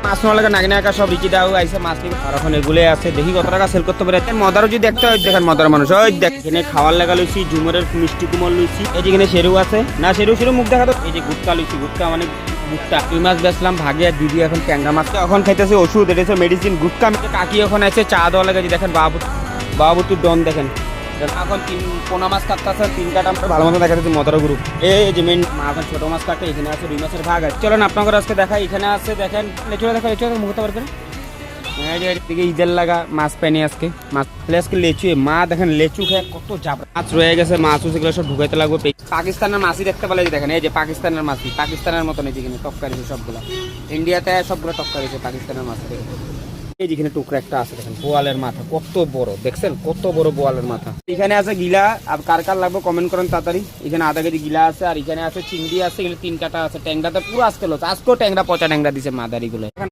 মাছ নেওয়া লাগে নাকি নাকা সব রিচি দাও আইসে মাছ নিবে আর এখন এগুলো আছে দেখি কত টাকা সেল করতে পারে। মদারও যদি দেখতে হয় দেখেন মদার মানুষ ওই দেখ এখানে খাওয়ার লাগা লইছি ঝুমুরের মিষ্টি কুমল লইছি এই যেখানে সেরু আছে না সেরু মুখ দেখা তো এই যে গুটকা লইছি গুটকা মানে গুটকা দুই মাছ বেচলাম ভাগে আর দিদি এখন ট্যাংরা মাছ এখন খাইতেছে ওষুধ এটা মেডিসিন গুটকা কাকি এখন আছে চা দেওয়া লাগে দেখেন বাবুতুর ডন দেখেন এখন পোনা মাছ কাটতেছে 3 কাটা ভালো মতো দেখা যাচ্ছে মদার গ্রুপ এই যে মেন এখন ছোট মাছ কাটে এখানে আছে 2 মাছের ভাগ আছে চলেন আপনাদের আজকে দেখাই এখানে আছে দেখেন লেচুরা দেখা লেচুরা মুখতে পারবেন এদিকে ঈদের লাগা মাছ পাইনি আজকে মাছ আজকে লেচু মা দেখেন লেচু খেয়ে কত চাপ মাছ রয়ে গেছে মাছ সেগুলো সব ঢুকাইতে লাগবে পাকিস্তানের মাছই দেখতে পেলে দেখেন এই যে পাকিস্তানের মাছই পাকিস্তানের মতন এই যেখানে টক্কারিছে সবগুলো ইন্ডিয়াতে সবগুলো টক্কারিছে পাকিস্তানের মাছ এই যেখানে টুকরা একটা আছে দেখেন বোয়ালের মাথা কত বড় দেখছেন কত বড় বোয়ালের মাথা এখানে আছে গিলা আর কার কার লাগবে কমেন্ট করেন তাড়াতাড়ি এখানে আধা কেজি গিলা আছে আর এখানে আছে চিংড়ি আছে এখানে 3 কাটা আছে ট্যাংরাতে পুরো আজকে আজকেও ট্যাংরা পচা ট্যাংরা দিছে মাদারিগুলো